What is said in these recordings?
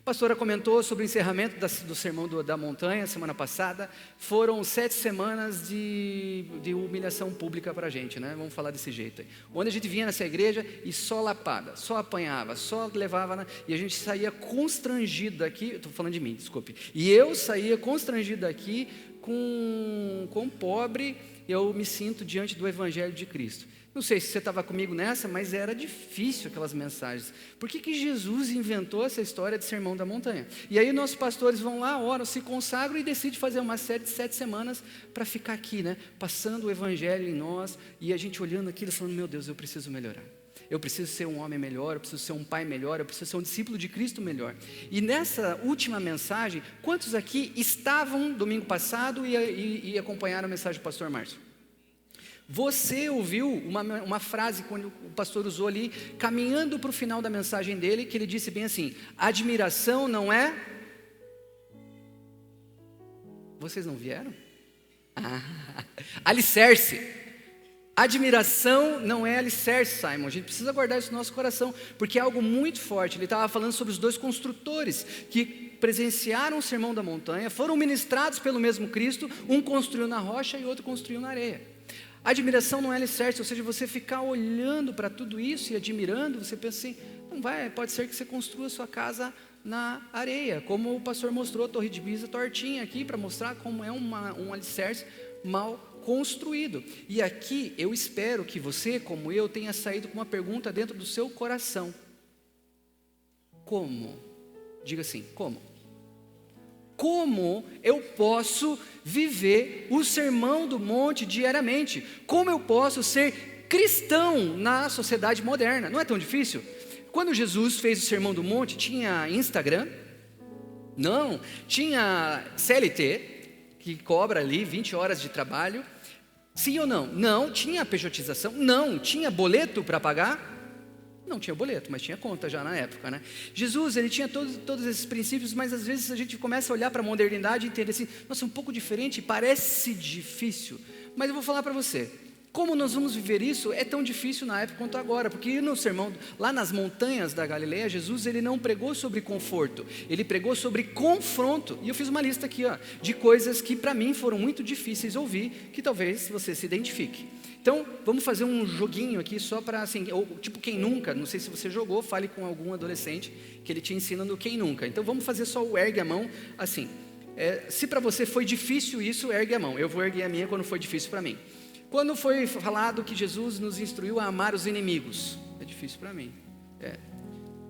pastora comentou sobre o encerramento do Sermão da Montanha, semana passada. Foram 7 semanas de humilhação pública para a gente, né? Vamos falar desse jeito aí. Onde a gente vinha nessa igreja e só lapada, só apanhava, só levava, e a gente saía constrangido daqui, estou falando de mim, desculpe. E eu saía constrangido daqui com pobre, eu me sinto diante do Evangelho de Cristo. Não sei se você estava comigo nessa, mas era difícil aquelas mensagens. Por que Jesus inventou essa história de Sermão da Montanha? E aí nossos pastores vão lá, oram, se consagram e decidem fazer uma série de 7 semanas para ficar aqui, né? Passando o Evangelho em nós, e a gente olhando aquilo e falando, meu Deus, eu preciso melhorar. Eu preciso ser um homem melhor, eu preciso ser um pai melhor, eu preciso ser um discípulo de Cristo melhor. E nessa última mensagem, quantos aqui estavam domingo passado e acompanharam a mensagem do pastor Márcio? Você ouviu uma frase quando o pastor usou ali, caminhando para o final da mensagem dele, que ele disse bem assim, admiração não é... Vocês não vieram? Alicerce. Admiração não é alicerce, Simon. A gente precisa guardar isso no nosso coração, porque é algo muito forte. Ele estava falando sobre os 2 construtores que presenciaram o Sermão da Montanha, foram ministrados pelo mesmo Cristo, um construiu na rocha e outro construiu na areia. Admiração não é alicerce, ou seja, você ficar olhando para tudo isso e admirando, você pensa assim, não vai, pode ser que você construa a sua casa na areia, como o pastor mostrou a Torre de Pisa tortinha aqui, para mostrar como é um alicerce mal construído. E aqui eu espero que você, como eu, tenha saído com uma pergunta dentro do seu coração. Como? Diga assim, como? Como eu posso viver o Sermão do Monte diariamente? Como eu posso ser cristão na sociedade moderna? Não é tão difícil? Quando Jesus fez o Sermão do Monte, tinha Instagram? Não. Tinha CLT, que cobra ali 20 horas de trabalho? Sim ou não? Não. Tinha pejotização? Não. Tinha boleto para pagar? Não tinha boleto, mas tinha conta já na época, né? Jesus, ele tinha todos esses princípios, mas às vezes a gente começa a olhar para a modernidade e entender assim, nossa, um pouco diferente, parece difícil, mas eu vou falar para você, como nós vamos viver isso é tão difícil na época quanto agora, porque no sermão, lá nas montanhas da Galileia, Jesus, ele não pregou sobre conforto, ele pregou sobre confronto, e eu fiz uma lista aqui, de coisas que para mim foram muito difíceis ouvir, que talvez você se identifique. Então, vamos fazer um joguinho aqui só para, assim, ou, tipo quem nunca, não sei se você jogou, fale com algum adolescente que ele te ensina no quem nunca. Então, vamos fazer só o ergue a mão, assim. Se para você foi difícil isso, ergue a mão. Eu vou erguer a minha quando foi difícil para mim. Quando foi falado que Jesus nos instruiu a amar os inimigos? É difícil para mim.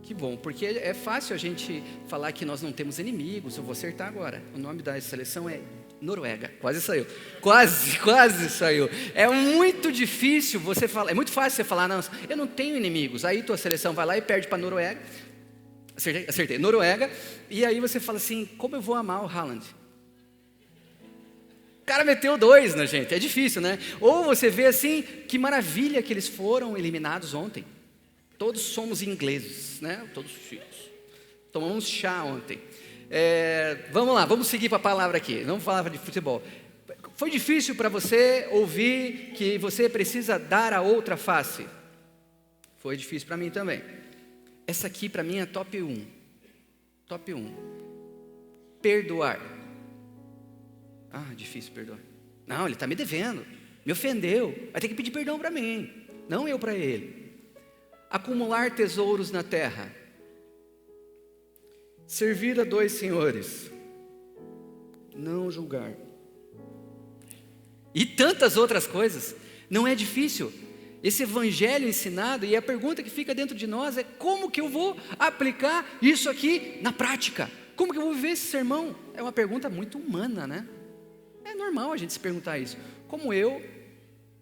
Que bom, porque é fácil a gente falar que nós não temos inimigos. Eu vou acertar agora. O nome da seleção é Noruega, quase saiu, quase saiu. É muito difícil você falar, é muito fácil você falar, não, eu não tenho inimigos. Aí tua seleção vai lá e perde para a Noruega, acertei, Noruega, e aí você fala assim, como eu vou amar o Haaland? O cara meteu 2 na gente, é difícil, né? Ou você vê assim, que maravilha que eles foram eliminados ontem. Todos somos ingleses, né? Todos filhos. Tomamos chá ontem. Vamos lá, vamos seguir para a palavra aqui, vamos falar de futebol. Foi difícil para você ouvir que você precisa dar a outra face? Foi difícil para mim também. Essa aqui para mim é top 1. Top 1. Perdoar. Difícil perdoar. Não, ele está me devendo, me ofendeu, vai ter que pedir perdão para mim, não eu para ele. Acumular tesouros na terra. Servir a 2 senhores, não julgar, e tantas outras coisas. Não é difícil, esse evangelho ensinado, e a pergunta que fica dentro de nós é, como que eu vou aplicar isso aqui na prática? Como que eu vou viver esse sermão? É uma pergunta muito humana, né? É normal a gente se perguntar isso. Como eu,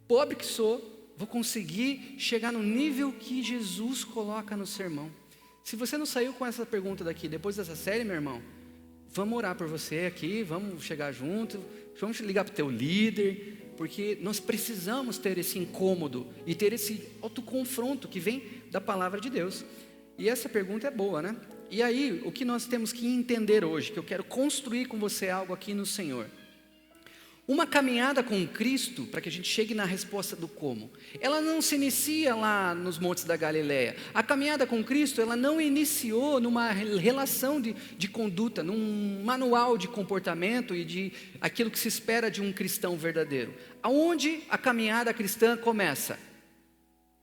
pobre que sou, vou conseguir chegar no nível que Jesus coloca no sermão? Se você não saiu com essa pergunta daqui, depois dessa série, meu irmão, vamos orar por você aqui, vamos chegar junto, vamos ligar para o teu líder, porque nós precisamos ter esse incômodo e ter esse autoconfronto que vem da palavra de Deus. E essa pergunta é boa, né? E aí, o que nós temos que entender hoje, que eu quero construir com você algo aqui no Senhor. Uma caminhada com Cristo, para que a gente chegue na resposta do como, ela não se inicia lá nos montes da Galileia. A caminhada com Cristo, ela não iniciou numa relação de conduta, num manual de comportamento e de aquilo que se espera de um cristão verdadeiro. Aonde a caminhada cristã começa?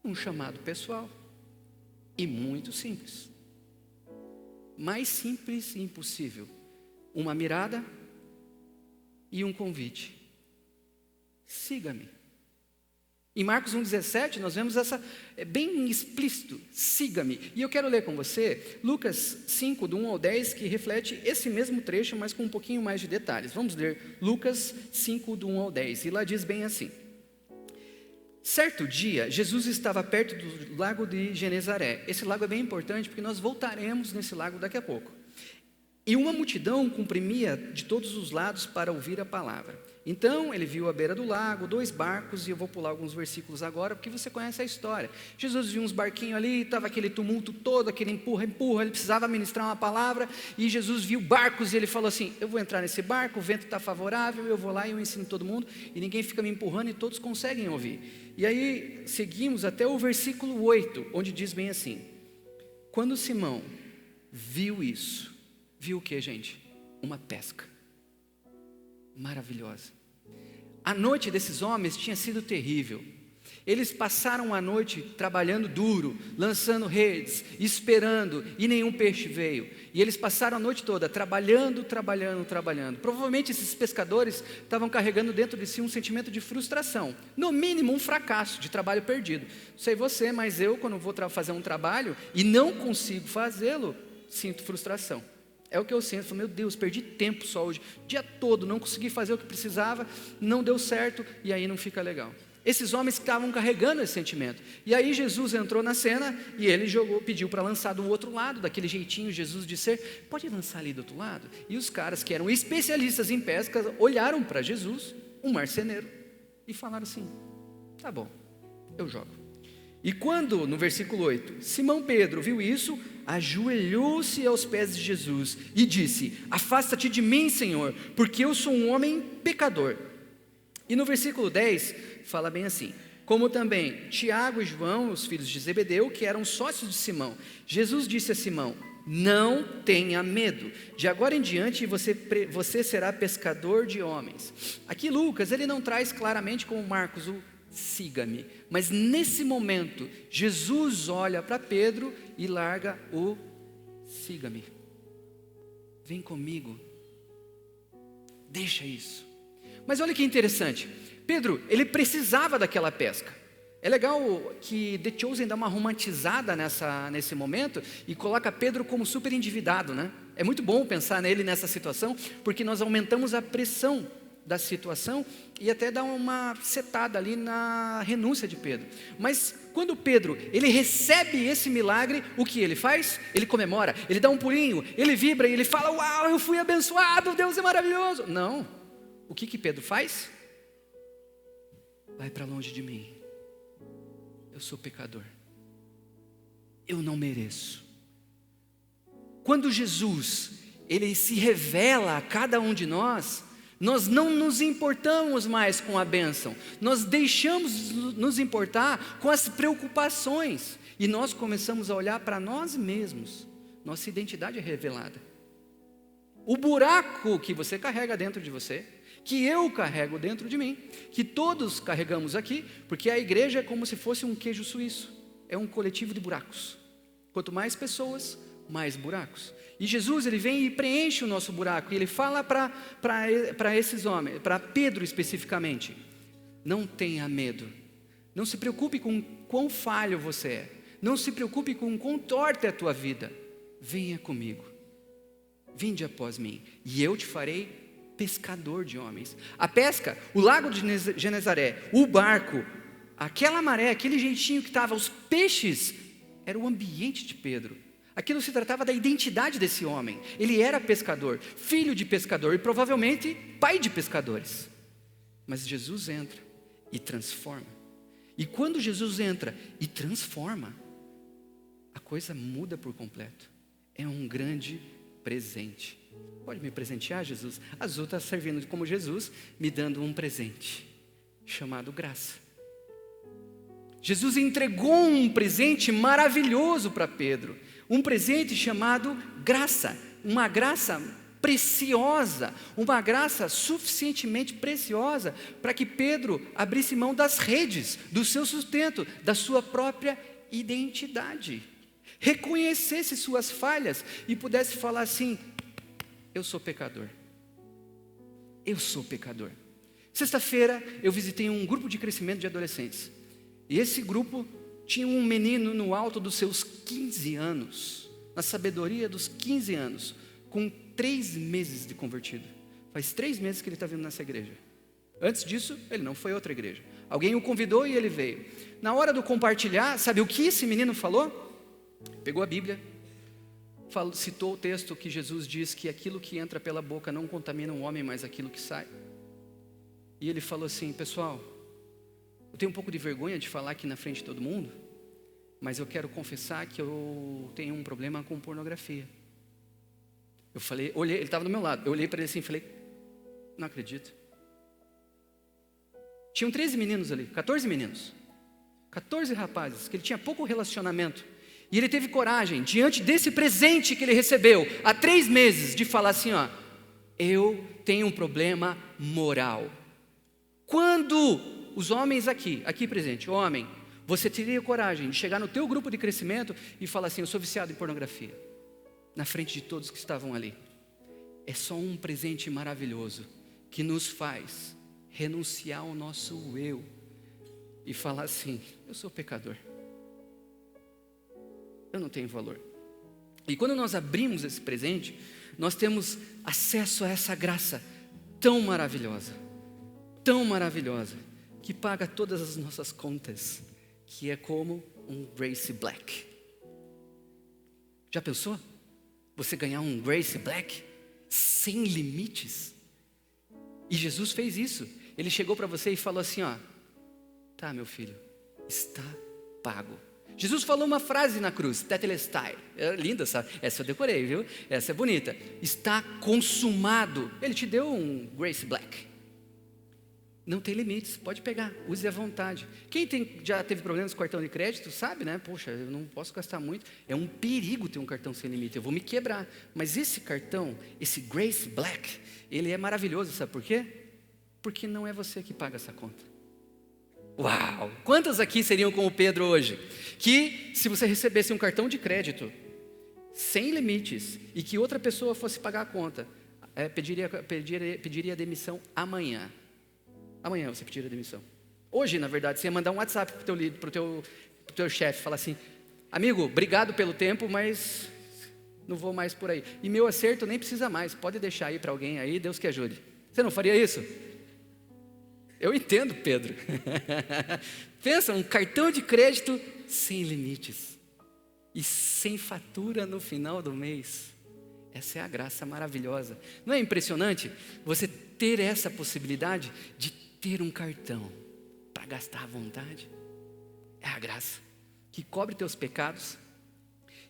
Um chamado pessoal. E muito simples. Mais simples e impossível. Uma mirada e um convite. Siga-me. Em Marcos 1,17 nós vemos essa, bem explícito, siga-me. E eu quero ler com você Lucas 5, do 1 ao 10, que reflete esse mesmo trecho, mas com um pouquinho mais de detalhes. Vamos ler Lucas 5, do 1 ao 10, e lá diz bem assim. Certo dia, Jesus estava perto do lago de Genezaré. Esse lago é bem importante, porque nós voltaremos nesse lago daqui a pouco. E uma multidão comprimia de todos os lados para ouvir a palavra. Então ele viu à beira do lago 2 barcos, e eu vou pular alguns versículos agora, porque você conhece a história. Jesus viu uns barquinhos ali, estava aquele tumulto todo, aquele empurra, ele precisava ministrar uma palavra, e Jesus viu barcos, e ele falou assim, eu vou entrar nesse barco, o vento está favorável, eu vou lá e eu ensino todo mundo, e ninguém fica me empurrando, e todos conseguem ouvir. E aí seguimos até o versículo 8, onde diz bem assim, quando Simão viu isso, viu o que, gente? Uma pesca maravilhosa. A noite desses homens tinha sido terrível. Eles passaram a noite trabalhando duro, lançando redes, esperando, e nenhum peixe veio. E eles passaram a noite toda trabalhando. Provavelmente esses pescadores estavam carregando dentro de si um sentimento de frustração, no mínimo um fracasso, de trabalho perdido. Não sei você, mas eu, quando vou fazer um trabalho e não consigo fazê-lo, sinto frustração. É o que eu sinto, meu Deus, perdi tempo só hoje, o dia todo, não consegui fazer o que precisava, não deu certo, e aí não fica legal. Esses homens estavam carregando esse sentimento, e aí Jesus entrou na cena, e ele pediu para lançar do outro lado, daquele jeitinho Jesus de ser, pode lançar ali do outro lado? E os caras que eram especialistas em pesca, olharam para Jesus, um marceneiro, e falaram assim, tá bom, eu jogo. E quando, no versículo 8, Simão Pedro viu isso, ajoelhou-se aos pés de Jesus e disse, afasta-te de mim, Senhor, porque eu sou um homem pecador. E no versículo 10, fala bem assim, como também Tiago e João, os filhos de Zebedeu, que eram sócios de Simão. Jesus disse a Simão, não tenha medo, de agora em diante você será pescador de homens. Aqui Lucas, ele não traz claramente como Marcos o siga-me, mas nesse momento Jesus olha para Pedro e larga o siga-me, vem comigo, deixa isso. Mas olha que interessante, Pedro, ele precisava daquela pesca. É legal que The Chosen dá uma romantizada nesse momento e coloca Pedro como super endividado, né? É muito bom pensar nele nessa situação, porque nós aumentamos a pressão da situação e até dá uma setada ali na renúncia de Pedro. Mas quando Pedro, ele recebe esse milagre, o que ele faz? Ele comemora, ele dá um pulinho, ele vibra e ele fala, uau, eu fui abençoado, Deus é maravilhoso. Não, o que Pedro faz? Vai para longe de mim, eu sou pecador, eu não mereço. Quando Jesus, ele se revela a cada um de nós não nos importamos mais com a bênção, nós deixamos nos importar com as preocupações, e nós começamos a olhar para nós mesmos, nossa identidade é revelada. O buraco que você carrega dentro de você, que eu carrego dentro de mim, que todos carregamos aqui, porque a igreja é como se fosse um queijo suíço, é um coletivo de buracos, quanto mais pessoas, mais buracos. E Jesus, ele vem e preenche o nosso buraco, e ele fala para esses homens, para Pedro especificamente, não tenha medo, não se preocupe com quão falho você é, não se preocupe com quão torta é a tua vida, venha comigo, vinde após mim, e eu te farei pescador de homens. A pesca, o lago de Genezaré, o barco, aquela maré, aquele jeitinho que estava, os peixes, era o ambiente de Pedro. Aquilo se tratava da identidade desse homem. Ele era pescador, filho de pescador e provavelmente pai de pescadores. Mas Jesus entra e transforma. E quando Jesus entra e transforma, a coisa muda por completo. É um grande presente. Pode me presentear, Jesus? Azul está servindo como Jesus, me dando um presente, chamado graça. Jesus entregou um presente maravilhoso para Pedro, um presente chamado graça, uma graça preciosa, uma graça suficientemente preciosa para que Pedro abrisse mão das redes, do seu sustento, da sua própria identidade, reconhecesse suas falhas e pudesse falar assim: eu sou pecador, eu sou pecador. Sexta-feira eu visitei um grupo de crescimento de adolescentes, e esse grupo tinha um menino no alto dos seus 15 anos, na sabedoria dos 15 anos, com 3 meses de convertido. Faz 3 meses que ele está vindo nessa igreja. Antes disso, ele não foi a outra igreja. Alguém o convidou e ele veio. Na hora do compartilhar, sabe o que esse menino falou? Pegou a Bíblia, citou o texto que Jesus diz que aquilo que entra pela boca não contamina um homem, mas aquilo que sai. E ele falou assim: pessoal, eu tenho um pouco de vergonha de falar aqui na frente de todo mundo, mas eu quero confessar que eu tenho um problema com pornografia. Eu falei, olhei, ele estava do meu lado, eu olhei para ele assim e falei: não acredito. Tinham 13 meninos ali, 14 meninos, 14 rapazes, que ele tinha pouco relacionamento, e ele teve coragem, diante desse presente que ele recebeu, há 3 meses, de falar assim: ó, eu tenho um problema moral. Quando os homens aqui presente, homem, você teria coragem de chegar no teu grupo de crescimento e falar assim: eu sou viciado em pornografia, na frente de todos que estavam ali? É só um presente maravilhoso, que nos faz renunciar ao nosso eu, e falar assim: eu sou pecador, eu não tenho valor. E quando nós abrimos esse presente, nós temos acesso a essa graça tão maravilhosa, que paga todas as nossas contas, que é como um Grace Black. Já pensou? Você ganhar um Grace Black sem limites? E Jesus fez isso. Ele chegou para você e falou assim: ó, tá, meu filho, está pago. Jesus falou uma frase na cruz, tetelestai, é linda, sabe? Essa eu decorei, viu? Essa é bonita. Está consumado. Ele te deu um Grace Black. Não tem limites, pode pegar, use à vontade. Quem já teve problemas com cartão de crédito sabe, né? Poxa, eu não posso gastar muito. É um perigo ter um cartão sem limite, eu vou me quebrar. Mas esse cartão, esse Grace Black, ele é maravilhoso, sabe por quê? Porque não é você que paga essa conta. Uau! Quantas aqui seriam como Pedro hoje? Que se você recebesse um cartão de crédito sem limites e que outra pessoa fosse pagar a conta, pediria demissão amanhã. Amanhã você pediria demissão. Hoje, na verdade, você ia mandar um WhatsApp para o teu chefe, falar assim: amigo, obrigado pelo tempo, mas não vou mais por aí. E meu acerto nem precisa mais, pode deixar aí para alguém aí, Deus que ajude. Você não faria isso? Eu entendo, Pedro. Pensa, um cartão de crédito sem limites e sem fatura no final do mês. Essa é a graça maravilhosa. Não é impressionante você ter essa possibilidade de ter um cartão para gastar à vontade? É a graça que cobre teus pecados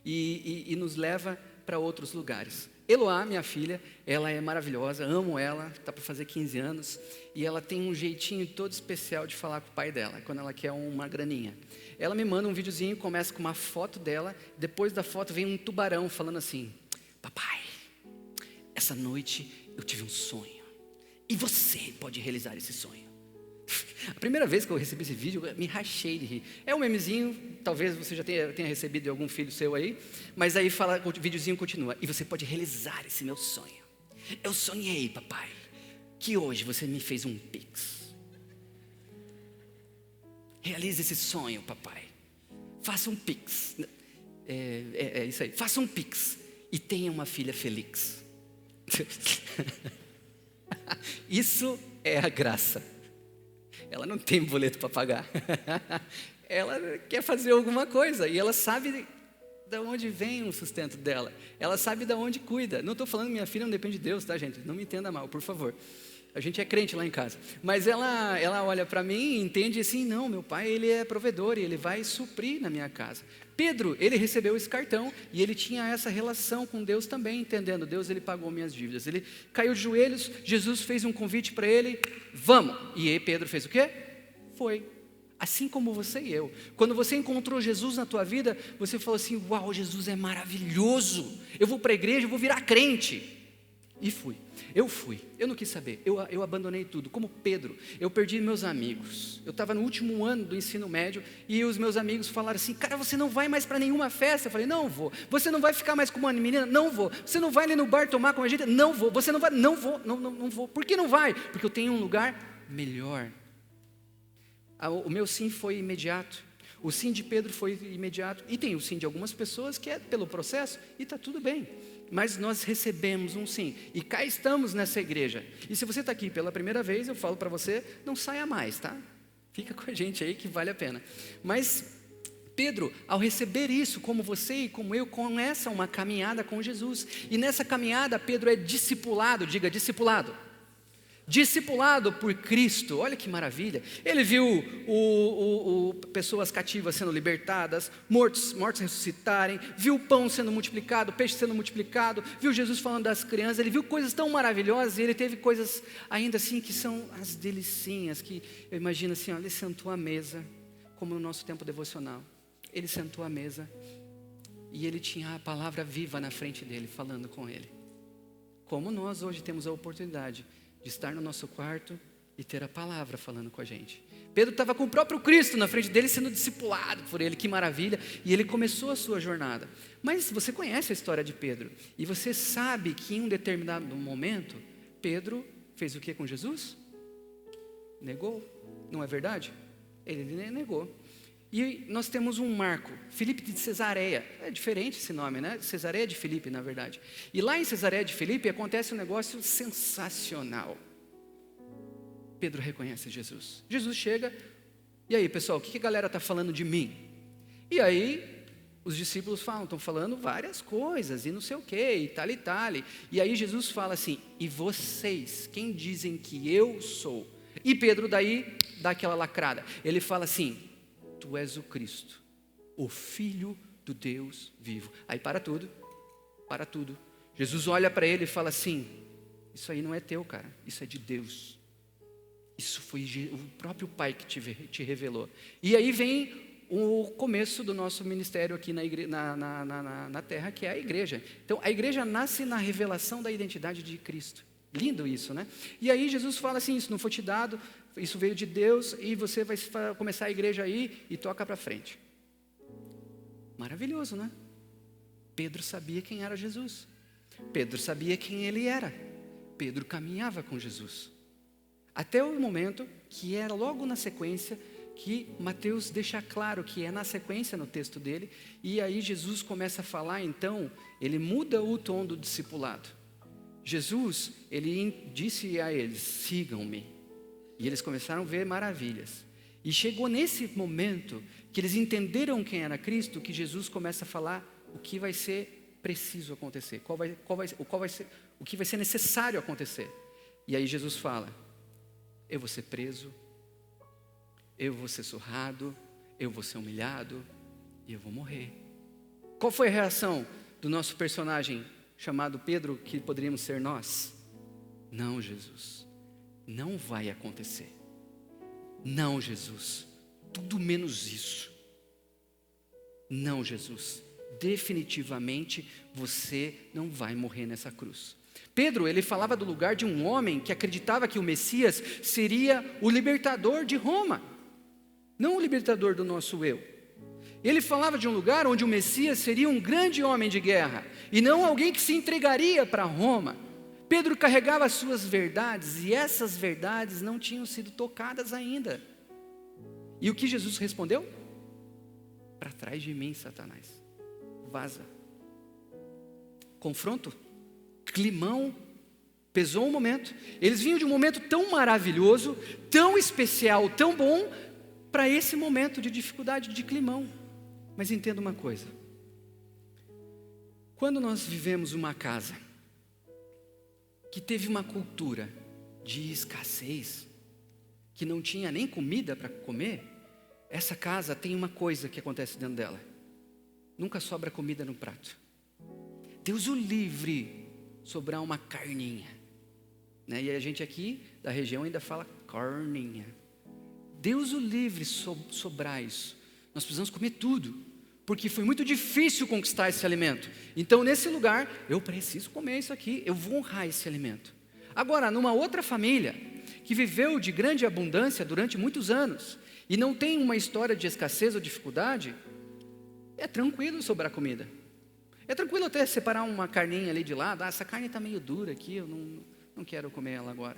e nos leva para outros lugares. Eloá, minha filha, ela é maravilhosa, amo ela, está para fazer 15 anos, e ela tem um jeitinho todo especial de falar com o pai dela, quando ela quer uma graninha. Ela me manda um videozinho, começa com uma foto dela, depois da foto vem um tubarão falando assim: papai, essa noite eu tive um sonho, e você pode realizar esse sonho. A primeira vez que eu recebi esse vídeo, eu me rachei de rir. É um memezinho, talvez você já tenha recebido de algum filho seu aí, mas aí o videozinho continua: e você pode realizar esse meu sonho. Eu sonhei, papai, que hoje você me fez um pix. Realize esse sonho, papai. Faça um pix. É isso aí, faça um pix e tenha uma filha feliz. Isso é a graça. Ela não tem boleto para pagar. Ela quer fazer alguma coisa e ela sabe de onde vem o sustento dela. Ela sabe de onde cuida. Não estou falando que minha filha não depende de Deus, tá, gente? Não me entenda mal, por favor. A gente é crente lá em casa. Mas ela olha para mim e entende assim, não, meu pai, ele é provedor e ele vai suprir na minha casa. Pedro, ele recebeu esse cartão e ele tinha essa relação com Deus também, entendendo, Deus, ele pagou minhas dívidas. Ele caiu de joelhos, Jesus fez um convite para ele, vamos. E aí Pedro fez o quê? Foi. Assim como você e eu. Quando você encontrou Jesus na tua vida, você falou assim, uau, Jesus é maravilhoso. Eu vou para a igreja, eu vou virar crente. E fui. Eu não quis saber, eu abandonei tudo, como Pedro, eu perdi meus amigos, eu estava no último ano do ensino médio, e os meus amigos falaram assim, cara, você não vai mais para nenhuma festa? Eu falei, não vou. Você não vai ficar mais com uma menina? Não vou. Você não vai ali no bar tomar com a gente? Não vou. Você não vai? Não vou, não vou. Por que não vai? Porque eu tenho um lugar melhor. O meu sim foi imediato, o sim de Pedro foi imediato, e tem o sim de algumas pessoas que é pelo processo, e está tudo bem. Mas nós recebemos um sim, e cá estamos nessa igreja. E se você está aqui pela primeira vez, eu falo para você, não saia mais, tá? Fica com a gente aí que vale a pena. Mas Pedro, ao receber isso, como você e como eu, começa uma caminhada com Jesus. E nessa caminhada, Pedro é discipulado, diga discipulado. Discipulado por Cristo, olha que maravilha. Ele viu pessoas cativas sendo libertadas, mortos ressuscitarem, viu o pão sendo multiplicado, o peixe sendo multiplicado, viu Jesus falando das crianças, ele viu coisas tão maravilhosas, e ele teve coisas ainda assim que são as delicinhas, que eu imagino assim, ó, ele sentou à mesa, como no nosso tempo devocional, ele sentou à mesa, e ele tinha a palavra viva na frente dele, falando com ele, como nós hoje temos a oportunidade de estar no nosso quarto e ter a palavra falando com a gente. Pedro estava com o próprio Cristo na frente dele, sendo discipulado por ele, que maravilha, e ele começou a sua jornada. Mas você conhece a história de Pedro, e você sabe que em um determinado momento, Pedro fez o que com Jesus? Negou, não é verdade? Ele negou. E nós temos um marco, Filipe de Cesareia, é diferente esse nome, né? Cesareia de Filipe, na verdade. E lá em Cesareia de Filipe acontece um negócio sensacional. Pedro reconhece Jesus. Jesus chega, e aí pessoal, o que a galera está falando de mim? E aí os discípulos falam, estão falando várias coisas, e não sei o que, e tal e tal. E aí Jesus fala assim, e vocês, quem dizem que eu sou? E Pedro daí dá aquela lacrada, ele fala assim, tu és o Cristo, o Filho do Deus vivo. Aí para tudo. Jesus olha para ele e fala assim, isso aí não é teu, cara, isso é de Deus. Isso foi o próprio Pai que te revelou. E aí vem o começo do nosso ministério aqui na terra, que é a igreja. Então a igreja nasce na revelação da identidade de Cristo. Lindo isso, né? E aí Jesus fala assim, isso não foi te dado, isso veio de Deus, e você vai começar a igreja aí, e toca para frente. Maravilhoso, né? Pedro sabia quem era Jesus. Pedro sabia quem ele era. Pedro caminhava com Jesus. Até o momento que era logo na sequência, que Mateus deixa claro que é na sequência no texto dele, e aí Jesus começa a falar, então, ele muda o tom do discipulado. Jesus, ele disse a eles, sigam-me. E eles começaram a ver maravilhas. E chegou nesse momento que eles entenderam quem era Cristo, que Jesus começa a falar o que vai ser preciso acontecer, o que vai ser necessário acontecer. E aí Jesus fala, eu vou ser preso, eu vou ser surrado, eu vou ser humilhado e eu vou morrer. Qual foi a reação do nosso personagem chamado Pedro, que poderíamos ser nós? Não, Jesus, não vai acontecer. Não, Jesus, tudo menos isso. Não, Jesus, definitivamente você não vai morrer nessa cruz. Pedro, ele falava do lugar de um homem que acreditava que o Messias seria o libertador de Roma, não o libertador do nosso eu. Ele falava de um lugar onde o Messias seria um grande homem de guerra, e não alguém que se entregaria para Roma. Pedro carregava as suas verdades, e essas verdades não tinham sido tocadas ainda. E o que Jesus respondeu? Para trás de mim, Satanás, vaza. Confronto, climão, pesou um momento. Eles vinham de um momento tão maravilhoso, tão especial, tão bom, para esse momento de dificuldade, de climão. Mas entenda uma coisa, quando nós vivemos uma casa que teve uma cultura de escassez, que não tinha nem comida para comer, essa casa tem uma coisa que acontece dentro dela: nunca sobra comida no prato. Deus o livre sobrar uma carninha, né? E a gente aqui da região ainda fala carninha. Deus o livre sobrar isso. Nós precisamos comer tudo, porque foi muito difícil conquistar esse alimento. Então nesse lugar, eu preciso comer isso aqui, eu vou honrar esse alimento. Agora, numa outra família, que viveu de grande abundância durante muitos anos, e não tem uma história de escassez ou dificuldade, é tranquilo sobrar comida. É tranquilo até separar uma carninha ali de lado. Essa carne está meio dura aqui, eu não quero comer ela agora.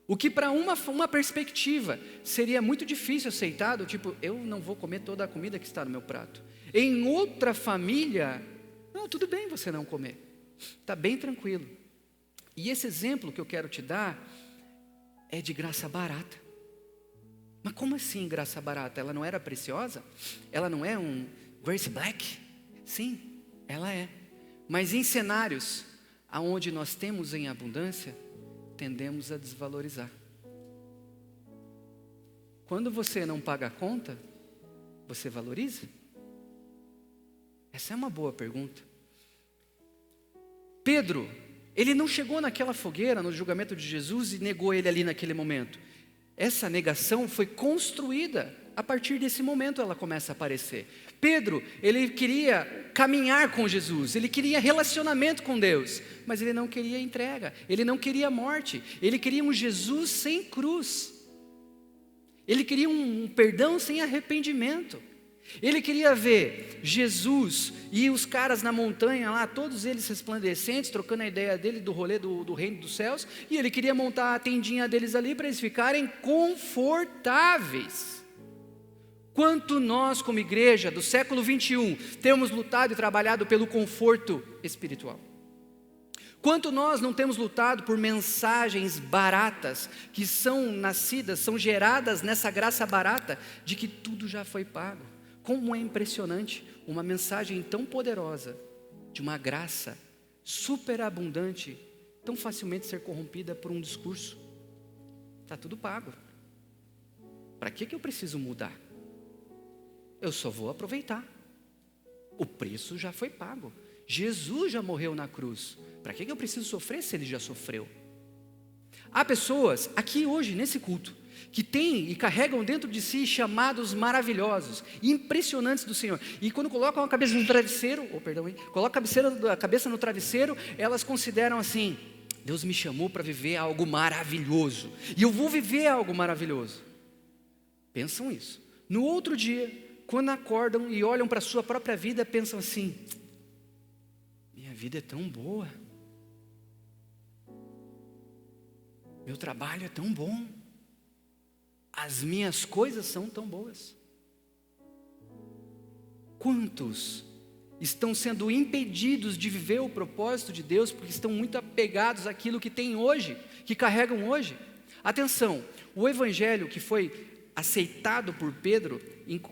O que para uma perspectiva seria muito difícil aceitado, tipo, eu não vou comer toda a comida que está no meu prato. Em outra família, não, tudo bem você não comer, está bem tranquilo. E esse exemplo que eu quero te dar é de graça barata. Mas como assim graça barata? Ela não era preciosa? Ela não é um Grace Black? Sim, ela é. Mas em cenários onde nós temos em abundância, tendemos a desvalorizar. Quando você não paga a conta, você valoriza? Essa é uma boa pergunta. Pedro, ele não chegou naquela fogueira, no julgamento de Jesus, e negou ele ali naquele momento. Essa negação foi construída. A partir desse momento ela começa a aparecer. Pedro, ele queria caminhar com Jesus, ele queria relacionamento com Deus, mas ele não queria entrega, ele não queria morte, ele queria um Jesus sem cruz, ele queria um perdão sem arrependimento, ele queria ver Jesus e os caras na montanha lá, todos eles resplandecentes, trocando a ideia dele do rolê do reino dos céus, e ele queria montar a tendinha deles ali para eles ficarem confortáveis. Quanto nós, como igreja do século 21, temos lutado e trabalhado pelo conforto espiritual? Quanto nós não temos lutado por mensagens baratas, que são nascidas, são geradas nessa graça barata, de que tudo já foi pago? Como é impressionante uma mensagem tão poderosa, de uma graça superabundante, tão facilmente ser corrompida por um discurso. Está tudo pago. Para que eu preciso mudar? Eu só vou aproveitar. O preço já foi pago. Jesus já morreu na cruz. Para que eu preciso sofrer se ele já sofreu? Há pessoas aqui hoje nesse culto que têm e carregam dentro de si chamados maravilhosos, impressionantes do Senhor. E quando colocam a cabeça no travesseiro, colocam a cabeça no travesseiro, elas consideram assim: Deus me chamou para viver algo maravilhoso, e eu vou viver algo maravilhoso. Pensam isso. No outro dia, quando acordam e olham para a sua própria vida, pensam assim: minha vida é tão boa, meu trabalho é tão bom, as minhas coisas são tão boas. Quantos estão sendo impedidos de viver o propósito de Deus, porque estão muito apegados àquilo que têm hoje, que carregam hoje? Atenção, o evangelho que foi aceitado por Pedro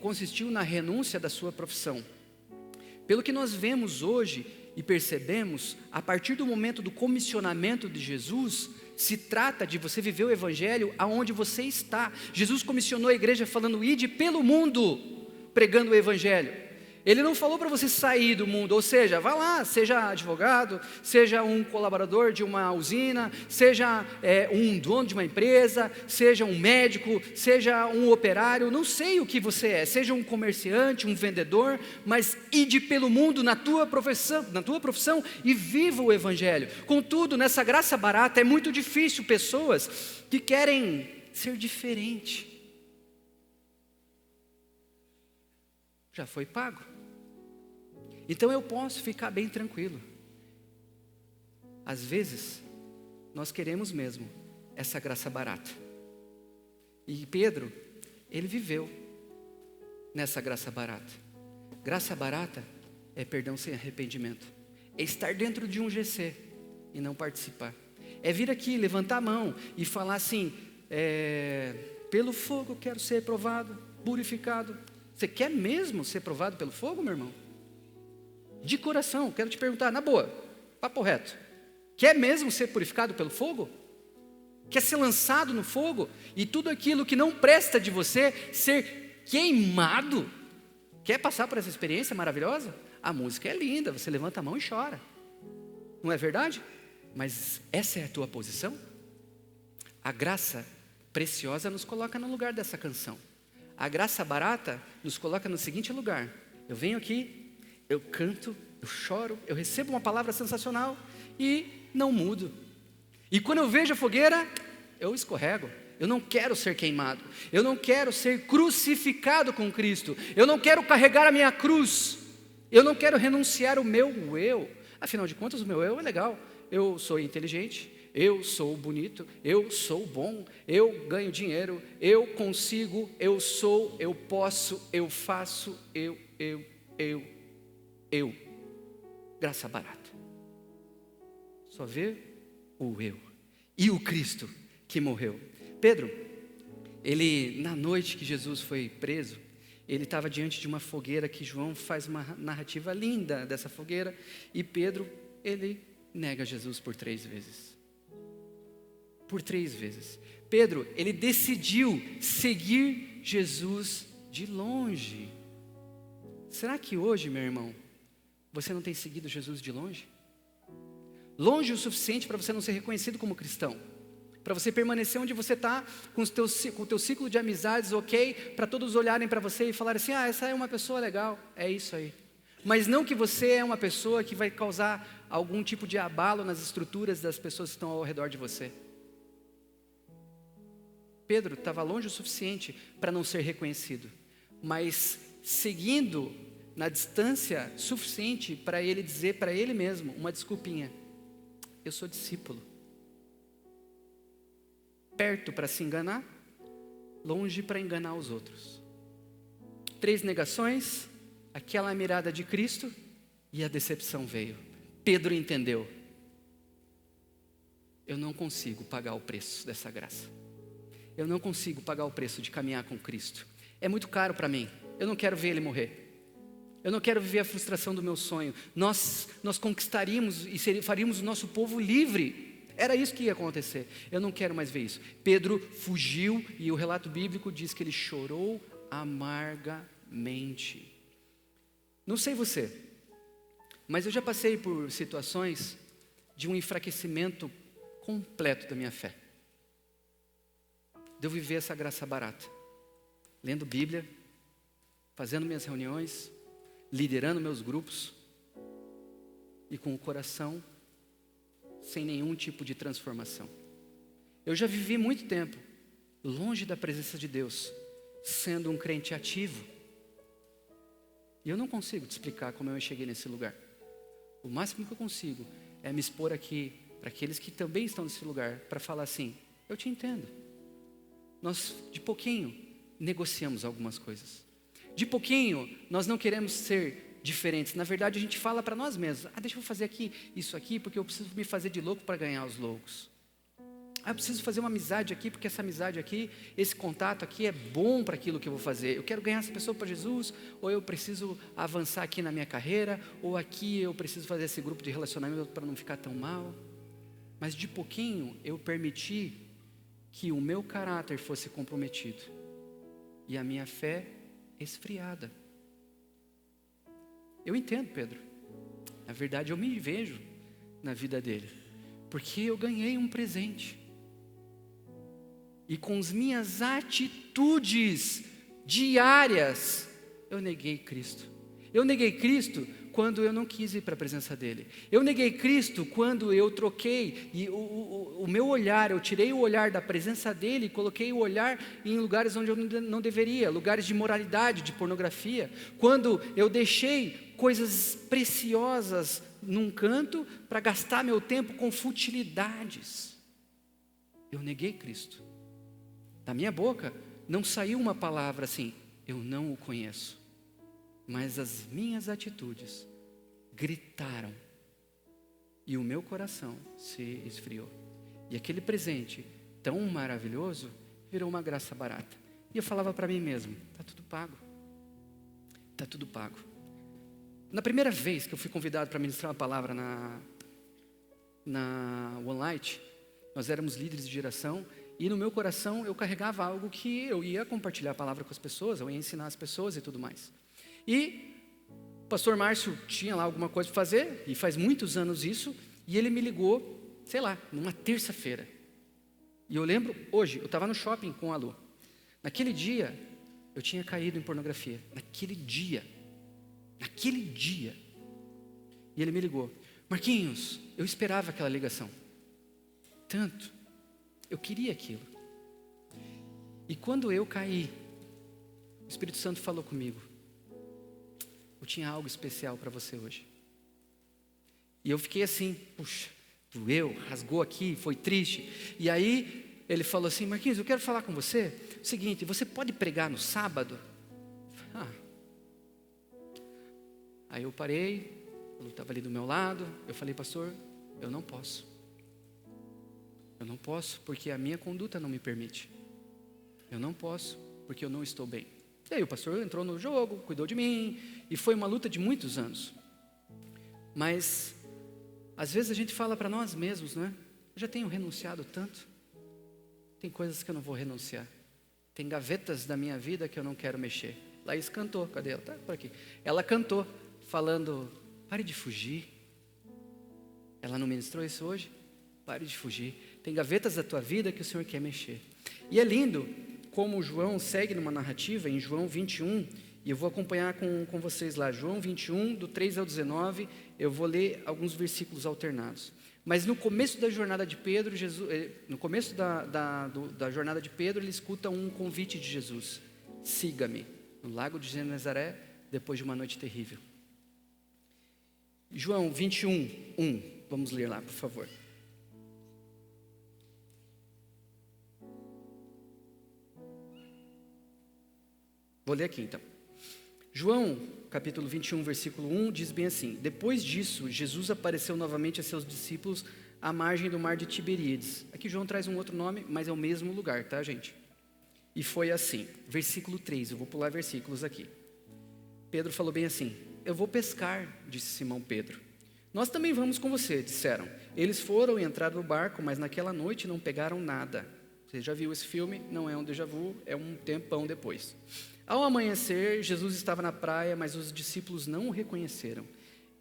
consistiu na renúncia da sua profissão. Pelo que nós vemos hoje e percebemos, a partir do momento do comissionamento de Jesus, se trata de você viver o evangelho aonde você está. Jesus comissionou a igreja falando: ide pelo mundo, pregando o evangelho. Ele não falou para você sair do mundo, ou seja, vá lá, seja advogado, seja um colaborador de uma usina, seja um dono de uma empresa, seja um médico, seja um operário, não sei o que você é, seja um comerciante, um vendedor, mas ide pelo mundo na tua profissão e viva o evangelho. Contudo, nessa graça barata é muito difícil pessoas que querem ser diferente. Já foi pago. Então eu posso ficar bem tranquilo. Às vezes, nós queremos mesmo essa graça barata. E Pedro, ele viveu nessa graça barata. Graça barata é perdão sem arrependimento. É estar dentro de um GC e não participar. É vir aqui, levantar a mão e falar assim: pelo fogo eu quero ser provado, purificado. Você quer mesmo ser provado pelo fogo, meu irmão? De coração, quero te perguntar, na boa, papo reto: quer mesmo ser purificado pelo fogo? Quer ser lançado no fogo e tudo aquilo que não presta de você ser queimado? Quer passar por essa experiência maravilhosa? A música é linda, você levanta a mão e chora. Não é verdade? Mas essa é a tua posição? A graça preciosa nos coloca no lugar dessa canção. A graça barata nos coloca no seguinte lugar: eu venho aqui, eu canto, eu choro, eu recebo uma palavra sensacional e não mudo. E quando eu vejo a fogueira, eu escorrego. Eu não quero ser queimado. Eu não quero ser crucificado com Cristo. Eu não quero carregar a minha cruz. Eu não quero renunciar o meu eu. Afinal de contas, o meu eu é legal. Eu sou inteligente, eu sou bonito, eu sou bom, eu ganho dinheiro, eu consigo, eu sou, eu posso, eu faço, eu. Graça barata. Só vê o eu. E o Cristo que morreu. Pedro, ele, na noite que Jesus foi preso, ele estava diante de uma fogueira que João faz uma narrativa linda dessa fogueira. E Pedro, ele nega Jesus por 3 vezes. Por 3 vezes. Pedro, ele decidiu seguir Jesus de longe. Será que hoje, meu irmão, você não tem seguido Jesus de longe? Longe o suficiente para você não ser reconhecido como cristão. Para você permanecer onde você está, com o teu ciclo de amizades, ok? Para todos olharem para você e falarem assim: essa é uma pessoa legal, é isso aí. Mas não que você é uma pessoa que vai causar algum tipo de abalo nas estruturas das pessoas que estão ao redor de você. Pedro estava longe o suficiente para não ser reconhecido, mas seguindo na distância suficiente para ele dizer para ele mesmo uma desculpinha: eu sou discípulo. Perto para se enganar, longe para enganar os outros. 3 negações, aquela mirada de Cristo e a decepção veio. Pedro entendeu: eu não consigo pagar o preço dessa graça. Eu não consigo pagar o preço de caminhar com Cristo. É muito caro para mim. Eu não quero ver Ele morrer. Eu não quero viver a frustração do meu sonho. Nós conquistaríamos e faríamos o nosso povo livre. Era isso que ia acontecer. Eu não quero mais ver isso. Pedro fugiu e o relato bíblico diz que ele chorou amargamente. Não sei você, mas eu já passei por situações de um enfraquecimento completo da minha fé. De eu viver essa graça barata, lendo Bíblia, fazendo minhas reuniões, liderando meus grupos e com o coração sem nenhum tipo de transformação. Eu já vivi muito tempo longe da presença de Deus, sendo um crente ativo. E eu não consigo te explicar como eu cheguei nesse lugar. O máximo que eu consigo é me expor aqui para aqueles que também estão nesse lugar, para falar assim: eu te entendo. Nós, de pouquinho, negociamos algumas coisas. De pouquinho, nós não queremos ser diferentes. Na verdade, a gente fala para nós mesmos: deixa eu fazer aqui isso aqui, porque eu preciso me fazer de louco para ganhar os loucos. Eu preciso fazer uma amizade aqui, porque essa amizade aqui, esse contato aqui é bom para aquilo que eu vou fazer. Eu quero ganhar essa pessoa para Jesus, ou eu preciso avançar aqui na minha carreira, ou aqui eu preciso fazer esse grupo de relacionamento para não ficar tão mal. Mas de pouquinho eu permiti que o meu caráter fosse comprometido e a minha fé esfriada. Eu entendo Pedro. Na verdade, eu me vejo na vida dele, porque eu ganhei um presente. E com as minhas atitudes diárias, eu neguei Cristo. Eu neguei Cristo quando eu não quis ir para a presença dele. Eu neguei Cristo quando eu troquei o meu olhar, eu tirei o olhar da presença dele e coloquei o olhar em lugares onde eu não deveria, lugares de imoralidade, de pornografia. Quando eu deixei coisas preciosas num canto para gastar meu tempo com futilidades. Eu neguei Cristo. Da minha boca não saiu uma palavra assim: eu não o conheço. Mas as minhas atitudes gritaram e o meu coração se esfriou. E aquele presente tão maravilhoso virou uma graça barata. E eu falava para mim mesmo: está tudo pago. Está tudo pago. Na primeira vez que eu fui convidado para ministrar uma palavra na One Light, Nós éramos líderes de geração e no meu coração eu carregava algo que eu ia compartilhar a palavra com as pessoas, eu ia ensinar as pessoas e tudo mais. E o pastor Márcio tinha lá alguma coisa para fazer, e faz muitos anos isso, e ele me ligou, sei lá, numa terça-feira. E eu lembro, hoje, eu estava no shopping com a Lu. Naquele dia, eu tinha caído em pornografia. Naquele dia. E ele me ligou. Marquinhos, eu esperava aquela ligação. Tanto. Eu queria aquilo. E quando eu caí, o Espírito Santo falou comigo. Eu tinha algo especial para você hoje. E eu fiquei assim, puxa, doeu, rasgou aqui, foi triste. E aí ele falou assim, Marquinhos, eu quero falar com você. O seguinte, você pode pregar no sábado? Aí eu parei, ele estava ali do meu lado. Eu falei, pastor, eu não posso. Eu não posso porque a minha conduta não me permite. Eu não posso porque eu não estou bem. E aí o pastor entrou no jogo, cuidou de mim. E foi uma luta de muitos anos. Mas às vezes a gente fala para nós mesmos, não é? Eu já tenho renunciado tanto. Tem coisas que eu não vou renunciar. Tem gavetas da minha vida que eu não quero mexer. Laís cantou, cadê ela? Tá por aqui. Ela cantou, falando, pare de fugir. Ela não ministrou isso hoje? Pare de fugir. Tem gavetas da tua vida que o Senhor quer mexer. E é lindo como João segue numa narrativa, em João 21, e eu vou acompanhar com vocês lá. João 21, do 3 ao 19, eu vou ler alguns versículos alternados. Mas no começo da jornada de Pedro, no começo da jornada de Pedro, ele escuta um convite de Jesus. Siga-me, no lago de Genezaré, depois de uma noite terrível. João 21, 1, vamos ler lá, por favor. Vou ler aqui então. João, capítulo 21, versículo 1, diz bem assim: depois disso, Jesus apareceu novamente a seus discípulos à margem do mar de Tiberíades. Aqui João traz um outro nome, mas é o mesmo lugar, tá, gente? E foi assim, versículo 3, eu vou pular versículos aqui. Pedro falou bem assim: eu vou pescar, disse Simão Pedro. Nós também vamos com você, disseram. Eles foram e entraram no barco, mas naquela noite não pegaram nada. Você já viu esse filme? Não é um déjà vu, é um tempão depois. Ao amanhecer, Jesus estava na praia, mas os discípulos não o reconheceram.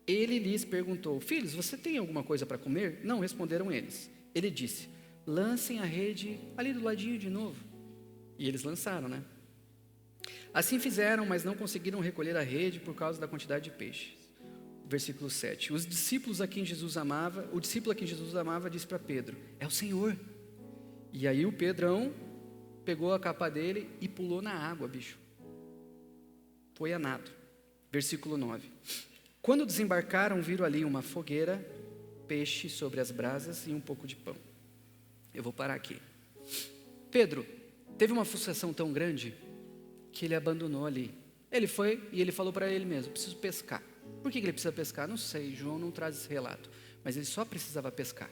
Ele lhes perguntou: filhos, você tem alguma coisa para comer? Não, responderam eles. Ele disse: lancem a rede ali do ladinho de novo. E eles lançaram, né? Assim fizeram, mas não conseguiram recolher a rede por causa da quantidade de peixes. Versículo 7. O discípulo a quem Jesus amava disse para Pedro: é o Senhor. E aí o Pedrão pegou a capa dele e pulou na água, bicho. Foi a nado. Versículo 9. Quando desembarcaram, viram ali uma fogueira, peixe sobre as brasas e um pouco de pão. Eu vou parar aqui. Pedro teve uma frustração tão grande que ele abandonou ali. Ele foi e ele falou para ele mesmo: preciso pescar. Por que ele precisa pescar? Não sei, João não traz esse relato. Mas ele só precisava pescar.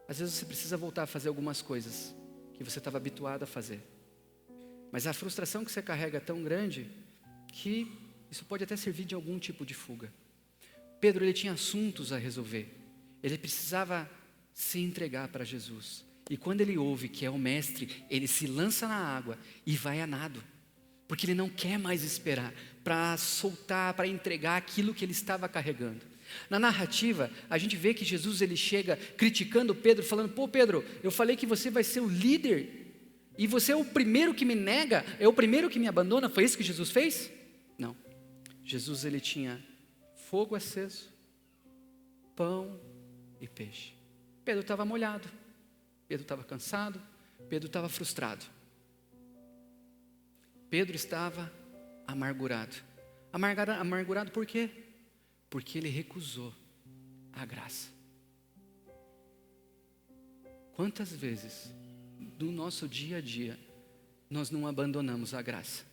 Às vezes você precisa voltar a fazer algumas coisas que você estava habituado a fazer. Mas a frustração que você carrega é tão grande que isso pode até servir de algum tipo de fuga. Pedro, ele tinha assuntos a resolver. Ele precisava se entregar para Jesus. E quando ele ouve que é o mestre, ele se lança na água e vai a nado. Porque ele não quer mais esperar para soltar, para entregar aquilo que ele estava carregando. Na narrativa, a gente vê que Jesus ele chega criticando Pedro, falando: pô Pedro, eu falei que você vai ser o líder, e você é o primeiro que me nega, é o primeiro que me abandona. Foi isso que Jesus fez? Não. Jesus ele tinha fogo aceso, pão e peixe. Pedro estava molhado, Pedro estava cansado, Pedro estava frustrado. Pedro estava amargurado. Amargurado por quê? Porque ele recusou a graça. Quantas vezes no nosso dia a dia nós não abandonamos a graça?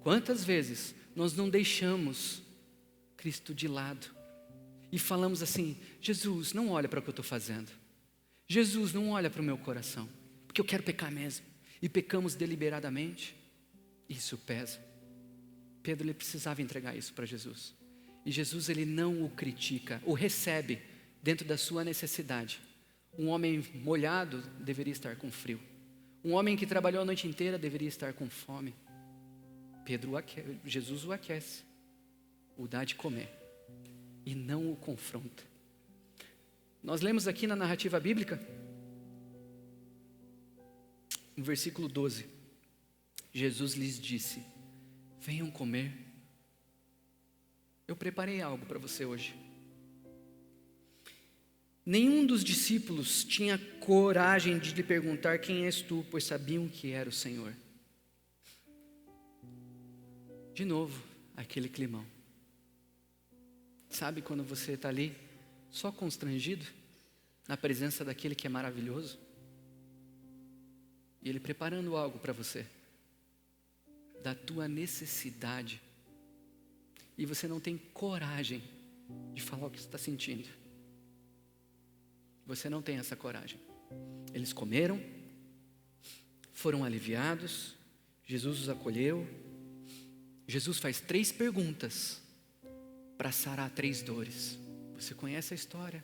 Quantas vezes nós não deixamos Cristo de lado e falamos assim: Jesus, não olha para o que eu estou fazendo. Jesus, não olha para o meu coração, porque eu quero pecar mesmo. E pecamos deliberadamente. Isso pesa. Pedro ele precisava entregar isso para Jesus. E Jesus ele não o critica, o recebe dentro da sua necessidade, Um homem molhado deveria estar com frio. Um homem que trabalhou a noite inteira deveria estar com fome. Jesus o aquece, o dá de comer e não o confronta. Nós lemos aqui na narrativa bíblica, no versículo 12, Jesus lhes disse: venham comer. Eu preparei algo para você hoje. Nenhum dos discípulos tinha coragem de lhe perguntar: quem és tu? Pois sabiam que era o Senhor. De novo, aquele climão. Sabe quando você está ali, só constrangido, na presença daquele que é maravilhoso? E Ele preparando algo para você, da tua necessidade, e você não tem coragem de falar o que você está sentindo. Você não tem essa coragem. Eles comeram, foram aliviados, Jesus os acolheu. Jesus faz 3 perguntas para sarar 3 dores. Você conhece a história?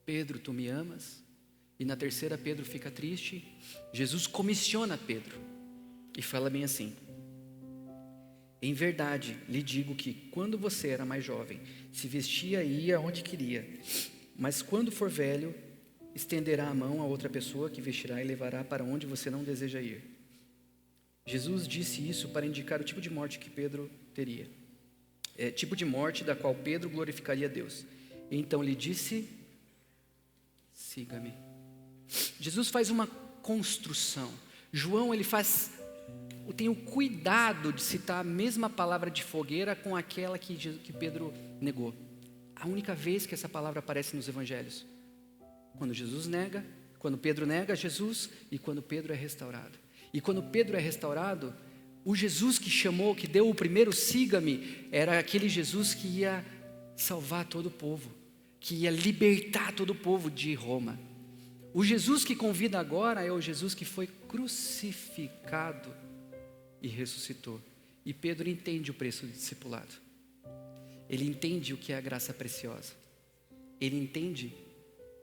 Pedro, tu me amas? E na terceira Pedro fica triste. Jesus comissiona Pedro e fala bem assim: em verdade lhe digo que quando você era mais jovem, se vestia e ia onde queria, mas quando for velho, estenderá a mão a outra pessoa que vestirá e levará para onde você não deseja ir. Jesus disse isso para indicar o tipo de morte que Pedro teria. Tipo de morte da qual Pedro glorificaria a Deus. Então lhe disse: siga-me. Jesus faz uma construção. João, ele tem o cuidado de citar a mesma palavra de fogueira com aquela que Pedro negou. A única vez que essa palavra aparece nos evangelhos. Quando Pedro nega Jesus e quando Pedro é restaurado. E quando Pedro é restaurado, o Jesus que chamou, que deu o primeiro siga-me, era aquele Jesus que ia salvar todo o povo, que ia libertar todo o povo de Roma. O Jesus que convida agora é o Jesus que foi crucificado e ressuscitou. E Pedro entende o preço do discipulado. Ele entende o que é a graça preciosa. Ele entende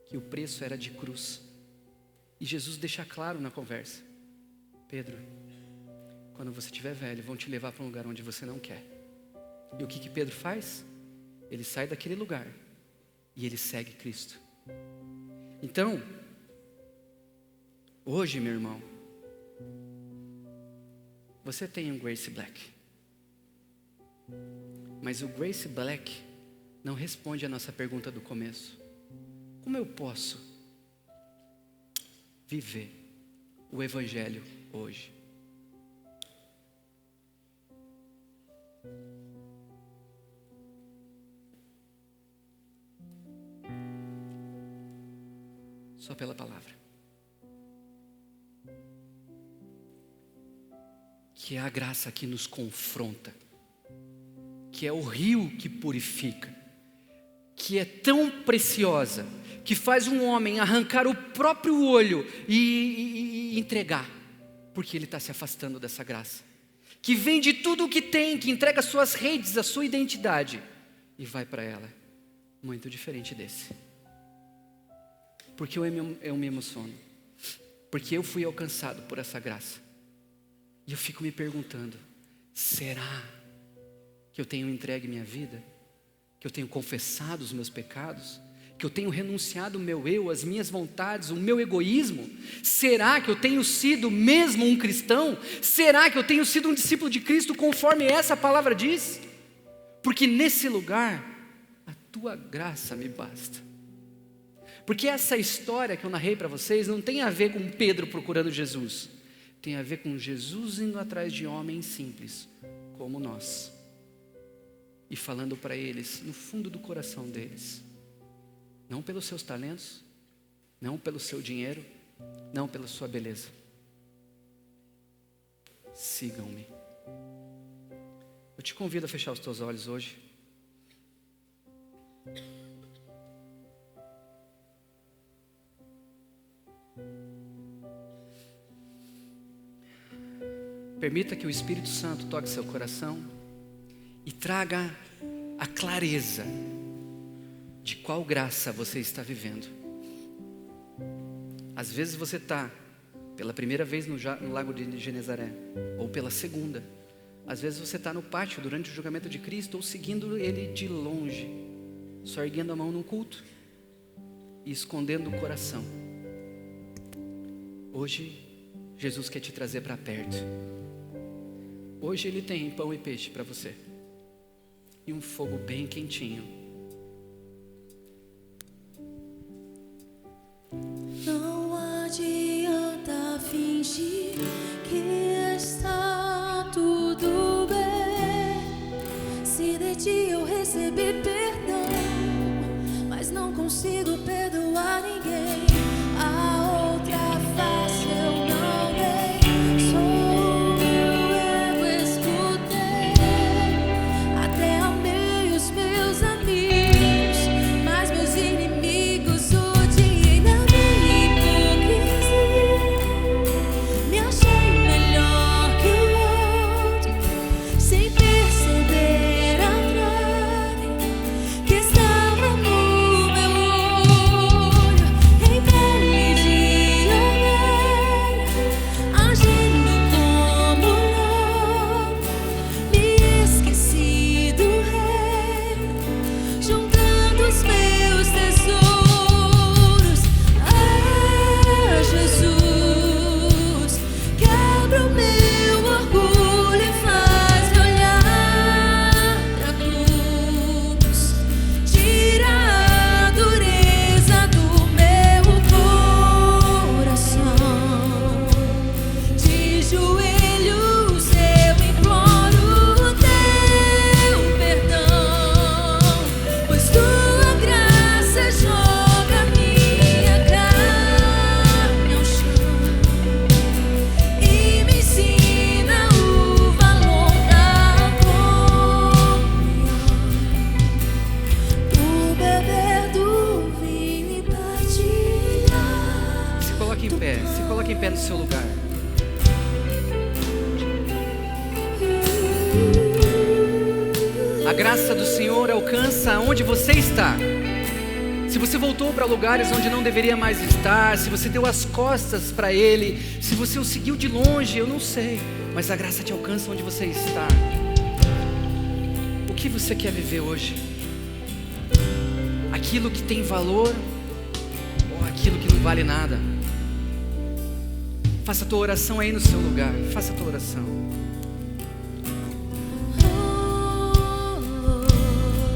que o preço era de cruz. E Jesus deixa claro na conversa: Pedro, quando você estiver velho, vão te levar para um lugar onde você não quer. E o que Pedro faz? Ele sai daquele lugar e ele segue Cristo. Então, hoje, meu irmão, você tem um Grace Black. Mas o Grace Black não responde a nossa pergunta do começo: como eu posso viver o Evangelho hoje? Só pela palavra. Que é a graça que nos confronta, que é o rio que purifica, que é tão preciosa, que faz um homem arrancar o próprio olho e entregar, porque ele está se afastando dessa graça, que vende tudo o que tem, que entrega suas redes, a sua identidade, e vai para ela. Muito diferente desse. Porque eu me emociono, porque eu fui alcançado por essa graça, e eu fico me perguntando: será que eu tenho entregue minha vida? Que eu tenho confessado os meus pecados? Que eu tenho renunciado o meu eu, as minhas vontades, o meu egoísmo? Será que eu tenho sido mesmo um cristão? Será que eu tenho sido um discípulo de Cristo conforme essa palavra diz? Porque nesse lugar, a tua graça me basta. Porque essa história que eu narrei para vocês não tem a ver com Pedro procurando Jesus. Tem a ver com Jesus indo atrás de homens simples, como nós. E falando para eles, no fundo do coração deles: não pelos seus talentos, não pelo seu dinheiro, não pela sua beleza. Sigam-me. Eu te convido a fechar os teus olhos hoje. Permita que o Espírito Santo toque seu coração e traga a clareza de qual graça você está vivendo. Às vezes você está pela primeira vez no lago de Genezaré, ou pela segunda. Às vezes você está no pátio durante o julgamento de Cristo, ou seguindo Ele de longe, só erguendo a mão num culto e escondendo o coração. Hoje Jesus quer te trazer para perto. Hoje Ele tem pão e peixe para você, e um fogo bem quentinho. Não adianta fingir que está tudo bem, se de ti eu recebi perdão, mas não consigo perdoar ninguém. A outra face eu não dei, sou eu escutei, até amei os meus amigos, mas meus inimigos odiei. Na minha hipocrisia me achei melhor que o outro, sem perceber a trave que estava no meu olho. Em pele de ovelha, agindo como lobo, me esqueci do reino, juntando os meus tesouros. Ah, Jesus, quebra o meu orgulho e faz-me olhar pra cruz. Tira a dureza do meu coração. De joelhos eu imploro teu perdão, pois tua graça joga minha carne ao chão e me ensina o valor da comunhão. O beber do vinho e partilhar. Se coloque em pé no seu lugar. A graça do Senhor alcança onde você está. Se você voltou para lugares onde não deveria mais estar, se você deu as costas para Ele, se você o seguiu de longe, eu não sei, mas a graça te alcança onde você está. O que você quer viver hoje? Aquilo que tem valor ou aquilo que não vale nada? Faça a tua oração aí no seu lugar. Faça a tua oração.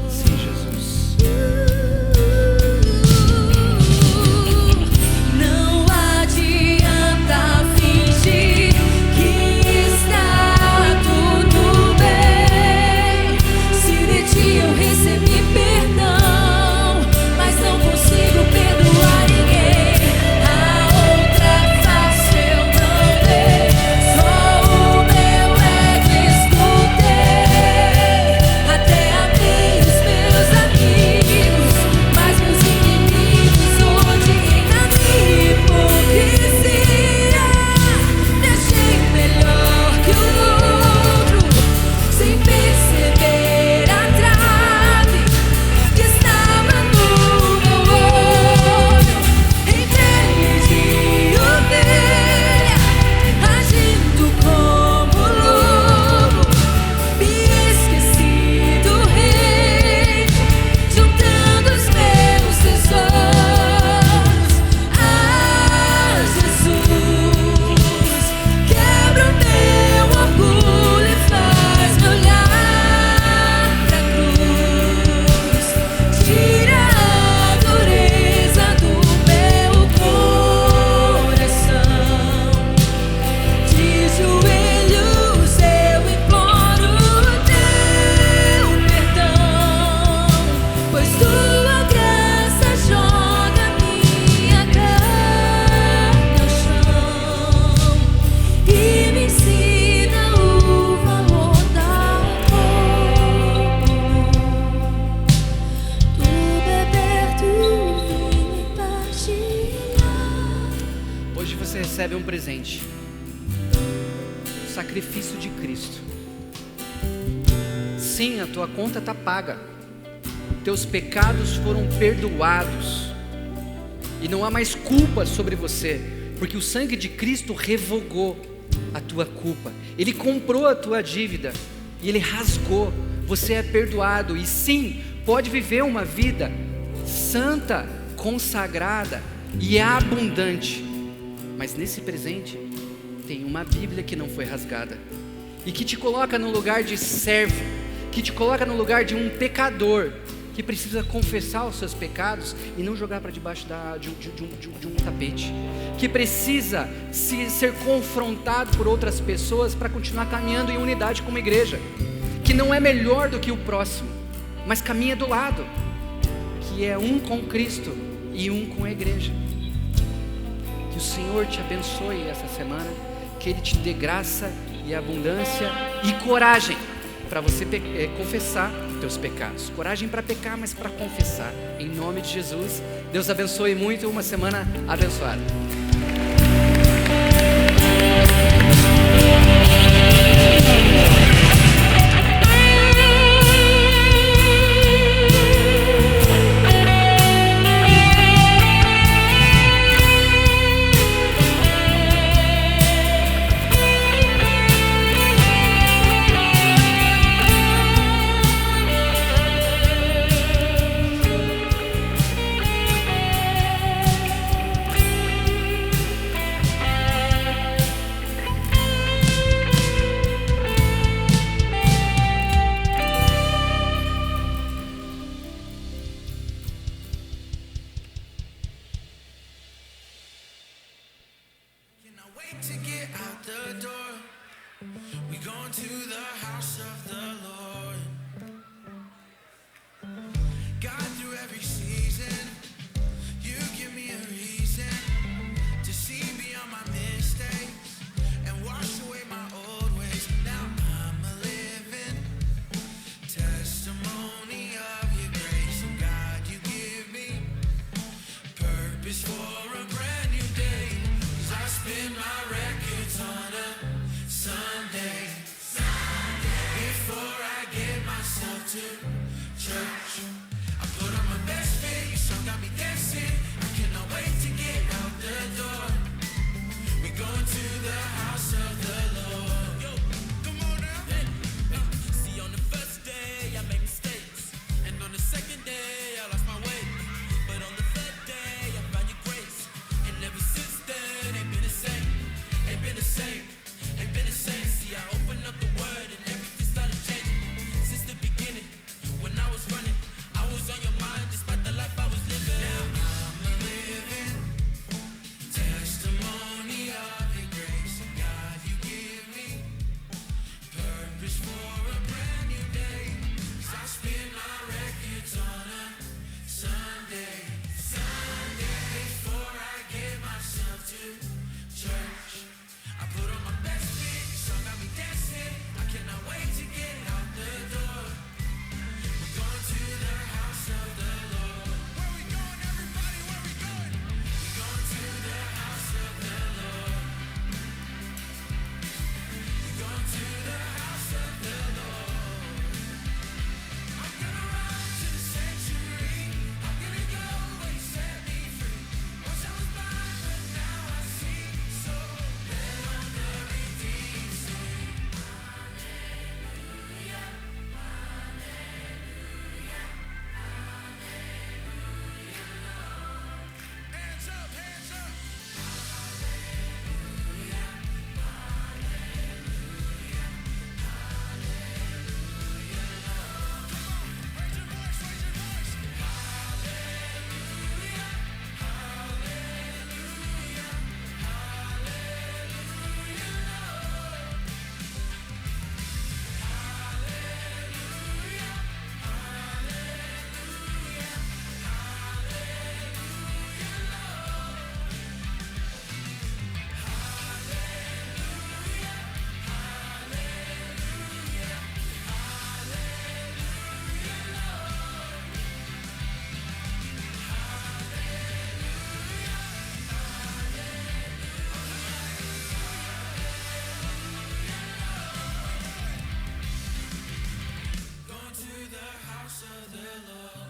Sim, Jesus. Não adianta fingir que está tudo bem, se de ti eu recebi perdão, mas não consigo perdoar ninguém. A outra face eu não dei, só o meu ego escutei, até amei os meus amigos, mas meus inimigos odiei. Na minha hipocrisia me achei melhor que o outro, sem perceber a trave que estava no meu olho. Em pele de ovelha, agindo como lobo, me esqueci do reino, juntando os meus tesouros. Ah, Jesus, quebra o meu orgulho e faz-me olhar pra cruz. Tira a dureza do meu coração. De joelhos eu imploro teu perdão, pois tua graça joga minha carne ao chão e me ensina o valor da comunhão. Do beber do vinho e partilhar. Hoje você recebe um presente. O sacrifício de Cristo. Sim, a tua conta está paga. Teus pecados foram perdoados. e não há mais culpa sobre você, porque o sangue de Cristo revogou a tua culpa, Ele comprou a tua dívida e Ele rasgou. Você é perdoado e sim, pode viver uma vida santa, consagrada e abundante. Mas nesse presente tem uma Bíblia que não foi rasgada e que te coloca no lugar de servo, que te coloca no lugar de um pecador que precisa confessar os seus pecados e não jogar para debaixo de um tapete, que precisa ser confrontado por outras pessoas para continuar caminhando em unidade como igreja, que não é melhor do que o próximo, mas caminha do lado, que é um com Cristo e um com a igreja. Que o Senhor te abençoe essa semana, que Ele te dê graça e abundância e coragem para você confessar os teus pecados. Coragem para pecar, mas para confessar. Em nome de Jesus, Deus abençoe muito, uma semana abençoada. Wait to get out the door. We going to the house of the Lord. God, through every season, you give me a reason to see beyond my mistakes and wash away my old ways. Now I'm a living testimony of your grace. And God, you give me purpose for a brand new day. I spin my records on a Sunday before I get myself to church. I put on my best fit, your song got me dancing. I cannot wait to get out the door. We going to the house of the Lord. Yo, come on now. See, on the first day I made mistakes, and on the second day I lost my way. But on the third day I found your grace, and ever since then ain't been the same. Ain't been the same. Ain't been the same. See, I opened up the word and everything started changing. Since the beginning, when I was running, I was on your mind despite the life I was living. Now I'm a living testimony of your grace. And God, you give me purpose for a brand new day. 'Cause I spin my records on a Sunday before I get myself to church. I put on my best fit, your song got me dancing. I cannot wait to get out the door. We're going to the house of the Lord. Where we going, everybody? Where we going? We're going to the house of the Lord. We're going to the house of the Lord. I'm gonna run to the sanctuary. I'm gonna go where you set me free. Once I was blind, but now I see. So let all the redeemed sing. Hallelujah, hallelujah, hallelujah, Lord. Hands up, hands up. Hallelujah, hallelujah, hallelujah, Lord. Come on, raise your voice, raise your voice. Hallelujah, hallelujah, hallelujah, Lord. Hallelujah, hallelujah, hallelujah, Going to the house of the Lord.